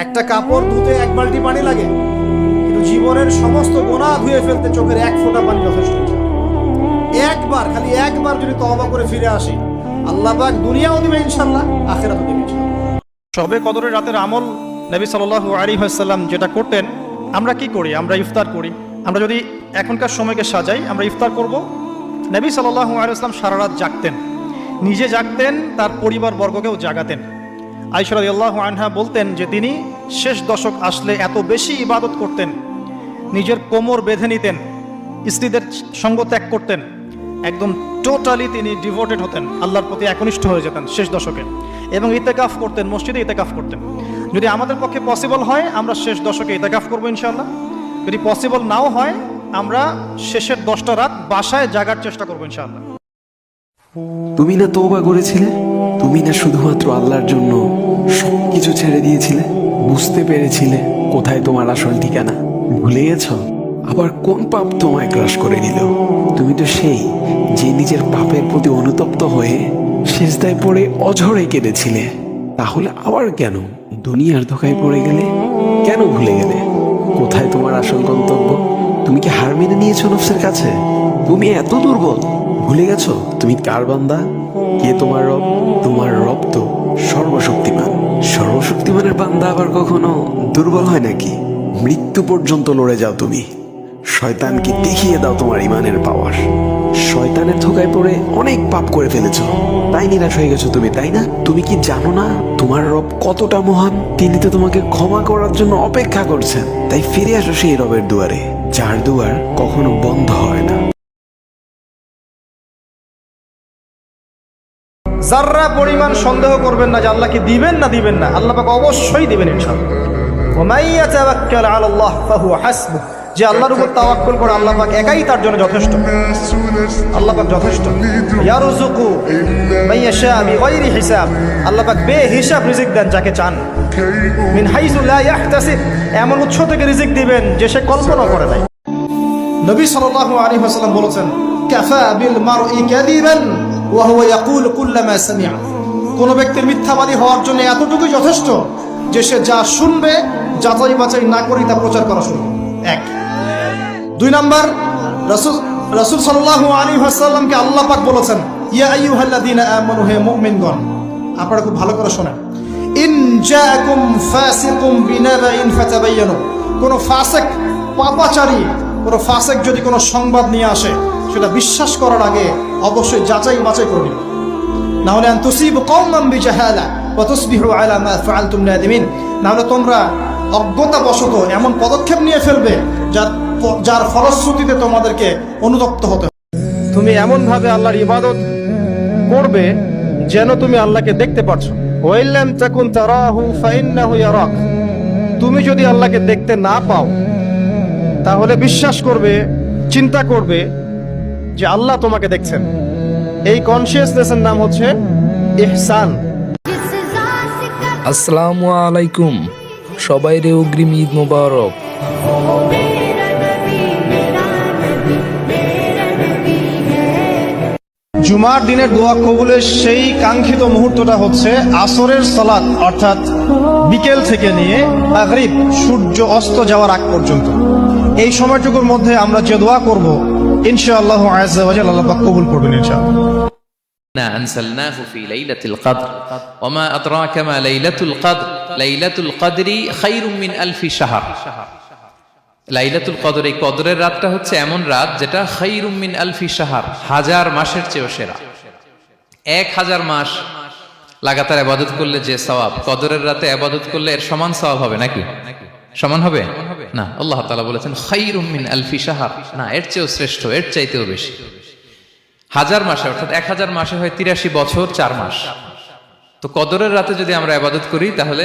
একটা কাপড় ধুতে 1 বালতি পানি লাগে, কিন্তু জীবনের সমস্ত গুনাহ ধুয়ে ফেলতে চোখের 1 ফোঁটা পানি যথেষ্ট। একবার, খালি একবার যদি তওবা করে ফিরে আসি, আল্লাহ পাক দুনিয়াও দিবে ইনশাআল্লাহ, আখিরাতও দিবে ইনশাআল্লাহ। শবে কদরের রাতের আমল নবী সাল্লাল্লাহু আলাইহি ওয়াসাল্লাম যেটা করতেন, আমরা কি করি? আমরা ইফতার করি। আমরা যদি এখনকার সময়কে সাজাই, আমরা ইফতার করব। নবী সাল্লাল্লাহু আলাইহি ওয়াসাল্লাম সারা রাত জাগতেন, নিজে জাগতেন, তার পরিবার বর্গকেও জাগাতেন। আয়েশা রাদিয়াল্লাহু আনহা বলতেন যে তিনি শেষ দশক আসলে এত বেশি ইবাদত করতেন, নিজের কোমর বেঁধে নিতেন, স্ত্রীদের সঙ্গ ত্যাগ করতেন, একদম টোটালি তিনি ডিভোটেড হতেন, আল্লাহর প্রতি একনিষ্ঠ হয়ে যেতেন শেষ দশকে, এবং ইতেকাফ করতেন, মসজিদে ইতেকাফ করতেন। যদি আমাদের পক্ষে পসিবল হয় আমরা শেষ দশকে ইতেকাফ করবো ইনশাআল্লাহ। যদি পসিবল নাও হয় আমরা শেষের 10টা রাত বাসায় জাগার চেষ্টা করবো ইনশাআল্লাহ। তুমি না তওবা করেছিলে? তুমি না শুধুমাত্র আল্লাহর জন্য সবকিছু ছেড়ে দিয়েছিলে? বুঝতে পেরেছিলে কোথায় তোমার আসল ঠিকানা? ভুলে গেছো? আবার কোন পাপ তোমায় গ্রাস করে নিল? তুমি তো সেই যে নিজের পাপের প্রতি অনুতপ্ত হয়ে সিজদায় পড়ে অঝরে কেঁদেছিলে। তাহলে আবার কেন দুনিয়ার ধোঁকায় পড়ে গেলে? কেন ভুলে গেলে কোথায় তোমার আসল গন্তব্য? তুমি কি হার মেনে নিয়েছো নফসের কাছে? তুমি এত দুর্বল, ভুলে গেছো তুমি কার বান্দা, কে তোমার রব? তোমার রব তো সর্বশক্তিমান। সর্বশক্তিমানের বান্দা আবার কখনো দুর্বল হয় নাকি? মৃত্যু পর্যন্ত লড়ে যাও তুমি, শয়তানকে দেখিয়ে দাও তোমার ইমানের পাওয়ার। শয়তানের ধোঁকায় পড়ে অনেক পাপ করে ফেলেছো, তাই নিরাশ হয়ে গেছো তুমি, তাই না? তুমি কি জানো না তোমার রব কতটা মহান? তিনি তো তোমাকে ক্ষমা করার জন্য অপেক্ষা করছেন। তাই ফিরে আসো সেই রবের দুয়ারে, যার দুয়ার কখনো বন্ধ হয় না। যারা পরিমাণ সন্দেহ করবেন না যে আল্লাহ কি দিবেন না দিবেন না, আল্লাহ পাক অবশ্যই দিবেন ইনশাআল্লাহ। ওয়া মান ইয়াতাওয়াক্কাল আলাল্লাহ ফাহুয়া হাসবুহ, যে আল্লাহর উপর তাওয়াক্কুল করে আল্লাহ পাক একাই তার জন্য যথেষ্ট। আল্লাহ পাক যথেষ্ট। ইয়ারযুকু মান ইয়াশা বিগাইরি হিসাব, আল্লাহ পাক বেহিসাব রিজিক দেন যাকে চান। মিন হাইসু লা ইয়াহতাসিব, এমন উৎস থেকে রিজিক দিবেন যে সে কল্পনা করে নাই। নবী সাল্লাল্লাহু আলাইহি ওয়াসাল্লাম বলেছেন, কাফা বিল মারই কাযিবান ওয়া হুয়া ইয়াকুলু কুল্লামা সামিআ, কোন ব্যক্তির মিথ্যাবাদী হওয়ার জন্য এতটুকুই যথেষ্ট যে সে যা শুনবে যাচাই বাছাই না করে তা প্রচার করা শুরু। 1 2 নাম্বার, রাসূল সাল্লাল্লাহু আলাইহি ওয়াসাল্লামকে আল্লাহ পাক বলেছেন, ইয়া আইয়ুহাল্লাযীনা আমানু, হে মুমিনগণ, আপনারা খুব ভালো করে শোনেন, ইন জাআকুম ফাসিকুম বিনাবাইন ফাতাবায়ানু, কোন ফাসিক, পাপাচারী কোন ফাসিক যদি কোনো সংবাদ নিয়ে আসে সেটা বিশ্বাস করার আগে অবশ্যই যাচাই বাছাই করে নিন, না হলে আন তুসিবু কওমান বিজাহালা ওয়া তুসবিহু আলা মা ফাআলতুম নাদিমিন, না হলে তোমরা অজ্ঞতাবশত এমন পদক্ষেপ নিয়ে ফেলবে যার ফলশ্রুতিতে তোমাদেরকে অনুতপ্ত হতে হবে। তুমি এমন ভাবে আল্লাহর ইবাদত করবে যেন তুমি আল্লাহকে দেখতে পাচ্ছো। ওয়া ইল্লাম তাকুন তারাহু ফাইন্নাহু ইয়ারাক, তুমি যদি আল্লাহকে দেখতে না পাও তাহলে বিশ্বাস করবে, চিন্তা করবে যে আল্লাহ তোমাকে দেখছেন। এই কনসিয়াসনেসের নাম হচ্ছে ইহসান। আসসালামু আলাইকুম, সবাইরে অগ্রিম ঈদ মোবারক। জুমার দিনের দোয়া কবুলের সেই কাঙ্ক্ষিত মুহূর্তটা হচ্ছে আসরের সালাত, অর্থাৎ বিকেল থেকে নিয়ে মাগরিব সূর্য অস্ত যাওয়ার আগ পর্যন্ত। এই সময়টুকুর মধ্যে আমরা যে দোয়া করব ইনশাআল্লাহ আযজা ওয়া জাল্লা, আল্লাহ পাক কবুল করবেন ইনশাআল্লাহ। إنا أنزلناه في ليلة القدر وما أدراك ما ليلة القدر ليلة القدر خير من ألف شهر। লাইলাতুল কদর, এই কদরের রাতটা হচ্ছে এমন রাত যেটা খায়রুম মিন আলফি শাহর, 1000 মাসের চেয়েও সেরা। 1000 মাস লাগাতার ইবাদত করলে যে সওয়াব, কদরের রাতে ইবাদত করলে এর সমান সওয়াব হবে নাকি? সমান হবে না। আল্লাহ তাআলা বলেছেন খায়রুম মিন আলফি শাহর, না, এর চেয়েও শ্রেষ্ঠ, এর চাইতেও বেশি। 1000 মাসে, অর্থাৎ 1000 মাসে হয় 83 বছর 4 মাস। তো কদরের রাতে যদি আমরা ইবাদত করি তাহলে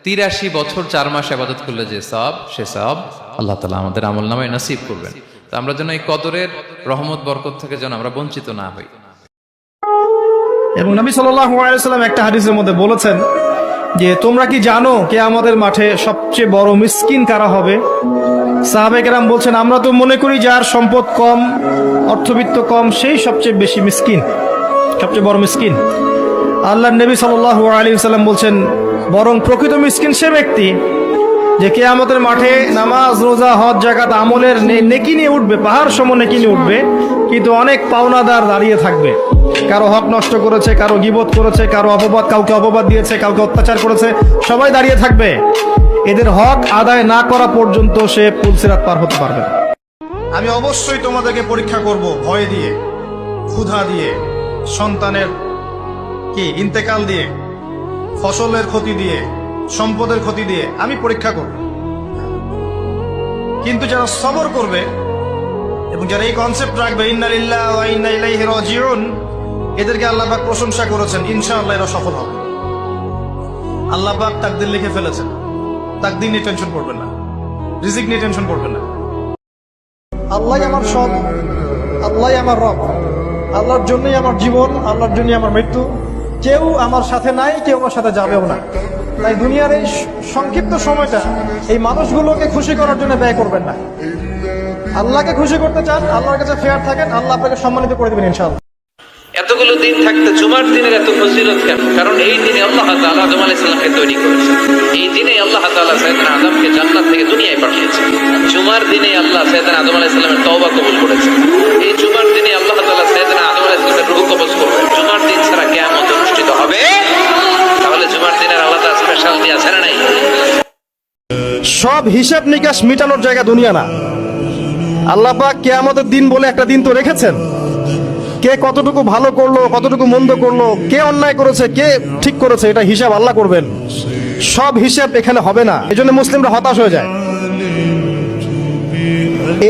83 বছর 4 মাস ইবাদত করলে যে সওয়াব, সে সওয়াব আল্লাহ তাআলা আমাদের আমলনামায় নসিব করবেন। তো আমরা যেন এই কদরের রহমত বরকত থেকে যেন আমরা বঞ্চিত না হই। এবং নবী সাল্লাল্লাহু আলাইহি ওয়াসাল্লাম একটা হাদিসের মধ্যে বলেছেন যে তোমরা কি জানো কিয়ামতের মাঠে সবচেয়ে বড় মিসকিন কারা হবে? সাহাবায়ে কেরাম বলছেন, আমরা তো মনে করি যার সম্পদ কম, অর্থবিত্ত কম, সেই সবচেয়ে বেশি মিসকিন, সবচেয়ে বড় মিসকিন। আল্লাহর নবী সাল্লাল্লাহু আলাইহি ওয়াসাল্লাম বলছেন, বরং প্রকৃত মিসকিন সে ব্যক্তি যে কিয়ামতের মাঠে নামাজ রোজা হজ জাকাত আমলের নেকি নিয়ে উঠবে, পাহাড় সম নেকি নিয়ে উঠবে, কিন্তু অনেক পাওনাদার দাঁড়িয়ে থাকবে। কারো হক নষ্ট করেছে, কারো গীবত করেছে, কারো অপবাদ, কাউকে অপবাদ দিয়েছে, কাউকে অত্যাচার করেছে, সবাই দাঁড়িয়ে থাকবে। এদের হক আদায় না করা পর্যন্ত সে পুলসিরাত পার হতে পারবে না। আমি অবশ্যই তোমাদেরকে পরীক্ষা করব, ভয় দিয়ে, ক্ষুধা দিয়ে, সন্তানের ইন্তেকাল দিয়ে, ফসলের ক্ষতি দিয়ে, সম্পদের ক্ষতি দিয়ে আমি পরীক্ষা করব। কিন্তু যারা সবর করবে এবং যারা এই কনসেপ্ট রাখবে ইন্না লিল্লাহি ওয়া ইন্না ইলাইহি রাজিউন, এদেরকে আল্লাহ পাক প্রশংসা করেছেন, ইনশাআল্লাহ এরা সফল হবে। আল্লাহ পাক তাকদীর লিখে ফেলেছেন, তাকদীর নিয়ে টেনশন করবেন না, রিজিক নিয়ে টেনশন করবেন না। আল্লাহই আমার সব, আল্লাহই আমার রব, আল্লাহর জন্যই আমার জীবন, আল্লাহর জন্যই আমার মৃত্যু। কেউ আমার সাথে নাই, কেউ আমার সাথে যাবেও না। তাই দুনিয়ার এই সংক্ষিপ্ত সময়টা এই মানুষগুলোকে খুশি করার জন্য ব্যয় করবেন না। আল্লাহকে খুশি করতে চান, আল্লাহর কাছে ফেয়ার থাকেন, আল্লাহ আপনাকে সম্মানিত করে দেবেন ইনশাআল্লাহ। এতগুলো দিন থাকতে জুমার দিনের এত ফজিলত কেন? কারণ এই দিনে আল্লাহ তাআলা আদম আলাইহিস সালামকে তৈরি করেছেন। এই দিনে আল্লাহ তাআলা সাইয়েদনা আদমকে জান্নাত থেকে দুনিয়ায় পাঠিয়েছেন। জুমার দিনে আল্লাহ সাইয়েদনা আদম আলাইহিস সালামের তওবা কবুল করেছেন। এই জুমার দিনে আল্লাহ তাআলা সাইয়েদনা আদম আলাইহিস সালামের রূহ কবজ করবেন। জুমার দিন ছাড়া কিয়ামত অনুষ্ঠিত হবে? তাহলে জুমার দিনের আলাদা স্পেশালিটি আছে না নাই? সব হিসাব নিকাশ মিটানোর জায়গা দুনিয়া না। আল্লাহ পাক কিয়ামতের দিন বলে একটা দিন তো রেখেছেন। কে কতটুকু ভালো করলো, কতটুকু মন্দ করলো, কে অন্যায় করেছে, কে ঠিক করেছে, এটা হিসাব আল্লাহ করবেন। সব হিসাব এখানে হবে না, এজন্য মুসলিমরা হতাশ হয়ে যায়।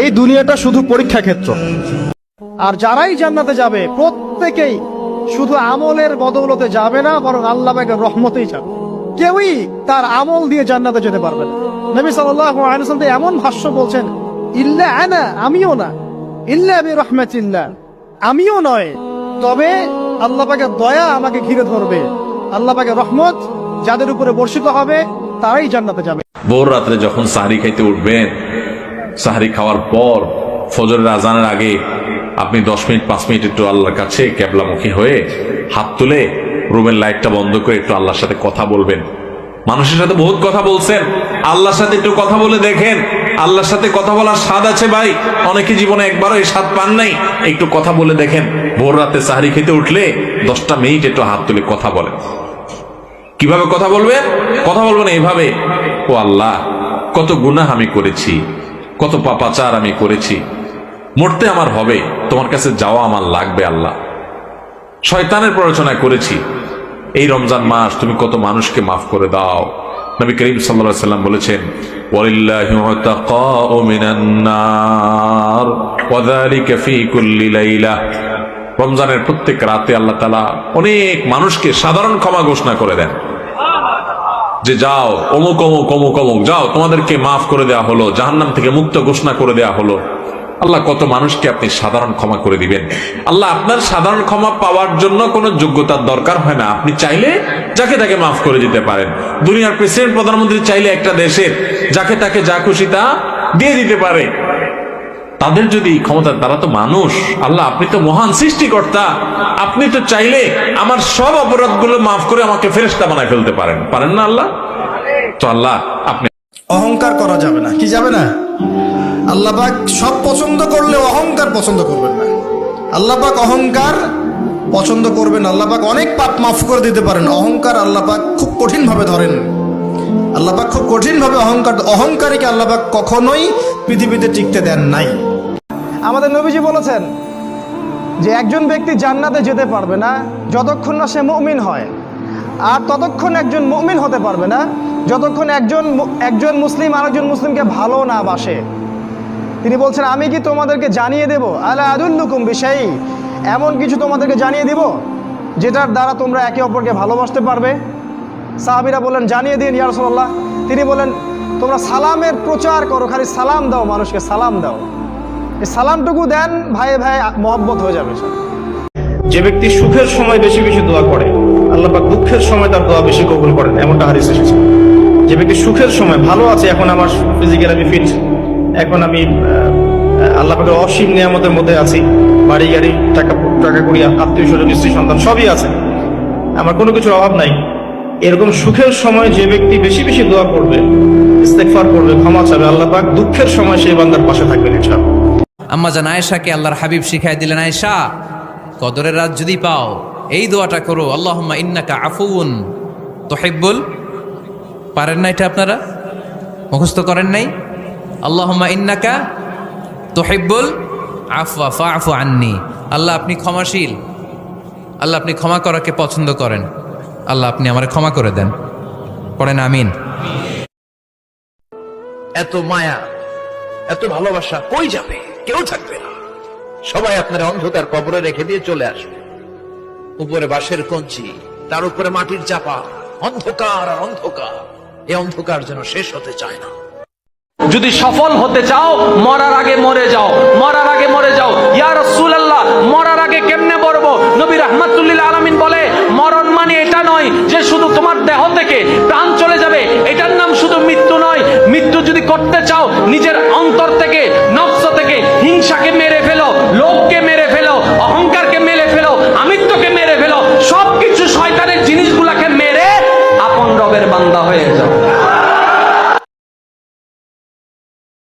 এই দুনিয়াটা শুধু পরীক্ষা ক্ষেত্র। আর যারাই জান্নাতে যাবে প্রত্যেকেই শুধু আমলের বদৌলতে যাবে না, বরং আল্লাহ পাকের রহমতেই যাবে। কেউই তার আমল দিয়ে জান্নাতে যেতে পারবে না। নবী সাল্লাল্লাহু আলাইহি ওয়াসাল্লাম এমন ভাষ্য বলছেন, ইল্লা আনা, আমিও না, ইল্লা বিরহমাতিল্লাহ, আমিও নয়, তবে আল্লাহ পাকের দয়া আমাকে ঘিরে ধরবে, আল্লাহ পাকের রহমত যাদের উপরে বর্ষিত হবে তারাই জান্নাতে যাবে। ভোর রাত্রে যখন সাহরি খাইতে উঠবেন, সাহরি খাওয়ার পর ফজরের আজানের আগে আপনি 10 মিনিট 5 মিনিট একটু আল্লাহর কাছে ক্যাবলামুখী হয়ে হাত তুলে রুমের লাইটটা বন্ধ করে একটু আল্লাহর সাথে কথা বলবেন। মানুষের সাথে বহুত কথা বলছেন, আল্লাহর সাথে একটু কথা বলে দেখেন। আল্লাহর সাথে কথা বলার স্বাদ আছে ভাই, অনেকে জীবনে একবারও এই স্বাদ পান নাই। একটু কথা বলে দেখেন। ভোর রাতে সাহরি খেতে উঠলে 10টা মিনিট একটু হাত তুলে কথা বলেন। কিভাবে কথা বলবেন? কথা বলবেন এইভাবে, ও আল্লাহ, কত গুনাহ আমি করেছি, কত পাপাচার আমি করেছি, মরতে আমার হবে, তোমার কাছে যাওয়া আমার লাগবে আল্লাহ। শয়তানের প্ররোচনা করেছি, এই রমজান মাস তুমি কত মানুষকে মাফ করে দাও। নবী করিম সাল্লাল্লাহু আলাইহি ওয়াসাল্লাম বলেছেন, ওয়ালিল্লাহি উতাকাউ মিনান নার ওয়া যালিকা ফি কুল্লি লাইলা। রমজানের প্রত্যেক রাতে আল্লাহ তাআলা অনেক মানুষকে সাধারণ ক্ষমা ঘোষণা করে দেন, যে যাও অমুক অমুক অমুক অমুক, যাও তোমাদেরকে মাফ করে দেওয়া হলো, জাহান্নাম থেকে মুক্ত ঘোষণা করে দেওয়া হলো। আল্লাহ কত মানুষকে আপনি সাধারণ ক্ষমা করে দিবেন। আল্লাহ আপনার সাধারণ ক্ষমা পাওয়ার জন্য কোনো যোগ্যতার দরকার হয় না, আপনি চাইলে যাকে তাকে মাফ করে দিতে পারেন। দুনিয়ার প্রেসিডেন্ট প্রধানমন্ত্রী চাইলে একটা দেশের যাকে তাকে যা খুশি তা দিয়ে দিতে পারে। তাদের যদি ক্ষমতা, তারা তো মানুষ। আল্লাহ আপনি তো মহান সৃষ্টিকর্তা, আপনি তো চাইলে আমার সব অপরাধগুলো মাফ করে আমাকে ফেরেশতা বানায় ফেলতে পারেন, পারেন না আল্লাহ? তো আল্লাহ আপনি অহংকার করা যাবে না। কি যাবে না? আল্লাহ পাক সব পছন্দ করলে অহংকার পছন্দ করবেন না। আল্লাহ পাক অহংকার পছন্দ করবেন। আল্লাহ পাক অনেক পাপ মাফ করে দিতে পারেন, অহংকার আল্লাহ পাক খুব কঠিন ভাবে ধরেন। আল্লাহ পাক খুব কঠিন ভাবে অহংকারীকে আল্লাহ পাক কখনোই পৃথিবীতে টিকতে দেন নাই। আমাদের নবীজি বলেছেন যে একজন ব্যক্তি জান্নাতে যেতে পারবে না যতক্ষণ না সে মুমিন হয়, আর ততক্ষণ একজন মুমিন হতে পারবে না যতক্ষণ একজন মুসলিম আরেকজন মুসলিমকে ভালো না বাসে। তিনি বলছেন, আমি কি তোমাদেরকে জানিয়ে দেব, আলা আদুল্লুকুম বিশাই, এমন কিছু তোমাদেরকে জানিয়ে দিব যেটার দ্বারা তোমরা একে অপরকে ভালোবাসতে পারবে? সাহাবীরা বললেন, জানিয়ে দিন ইয়া রাসূলুল্লাহ। তিনি বলেন, তোমরা সালামের প্রচার করো, খালি সালাম দাও, মানুষকে সালাম দাও। এই সালামটুকু দেন, ভাই ভাই মহব্বত হয়ে যাবে। যে ব্যক্তি সুখের সময় বেশি বেশি দোয়া করে, আল্লাহ পাক দুঃখের সময় তার দোয়া বেশি কবুল করেন, এমনটা হাদিস এসেছে। যে ব্যক্তি সুখের সময় ভালো আছে, এখন আমার ফিজিক্যাল আমি ফিট, এখন আমি আল্লাহ পাকের অসীম নিয়ামতের মধ্যে আছি, বাড়ি গাড়ি টাকা কড়ি, আত্মীয় স্বজন, স্ত্রী সন্তান সবই আছে, আমার কোনো কিছুর অভাব নাই, এরকম সুখের সময় যে ব্যক্তি বেশি বেশি দোয়া করবে, ইস্তেগফার করবে, ক্ষমা চাবে, আল্লাহ পাক দুঃখের সময় সেই বান্দার পাশে থাকবেন ইনশাআল্লাহ। আম্মা জান আয়েশাকে আল্লাহর হাবিব শিখাই দিলেন, আয়েশা কদরের রাত যদি পাও এই দোয়াটা করো, আল্লাহুম্মা ইন্নাকা আফুউন তুহিব্বুল, পারেন না এটা আপনারা? মুখস্থ করেন নাই? আল্লাহুম্মা ইন্নাকা তুহিব্বুল আফওয়া ফাআফু আন্নি। আল্লাহ আপনি ক্ষমাশীল, আল্লাহ আপনি ক্ষমা করাকে পছন্দ করেন, আল্লাহ আপনি আমারে ক্ষমা করে দেন। পড়েন আমিন। এত মায়া, এত ভালোবাসা কই যাবে? কেউ থাকবে না, সবাই আপনার অন্ধকার কবরে রেখে দিয়ে চলে আসবে। উপরে বাঁশের কঞ্চি, তার উপরে মাটির চাপা, অন্ধকার আর অন্ধকার। এই অন্ধকার যেন শেষ হতে চায় না। যদি সফল হতে চাও মরার আগে মরে যাও, মরার আগে মরে যাও। ইয়া রাসূলুল্লাহ, মরার আগে কেমনে মরবো? নবী রাহমাতুল লিল আলামিন বলে, মরণ মানে এটা নয় যে শুধু তোমার দেহ থেকে প্রাণ চলে যাবে, এটার নাম শুধু মৃত্যু নয়। মৃত্যু যদি করতে চাও নিজের অন্তর থেকে, নফস থেকে হিংসাকে মেরে ফেলো, লোভকে মেরে ফেলো, অহংকারকে মেরে ফেলো, আমিত্বকে মেরে ফেলো, সবকিছু শয়তানের জিনিসগুলাকে মেরে আপন রবের বান্দা হয়ে যাও।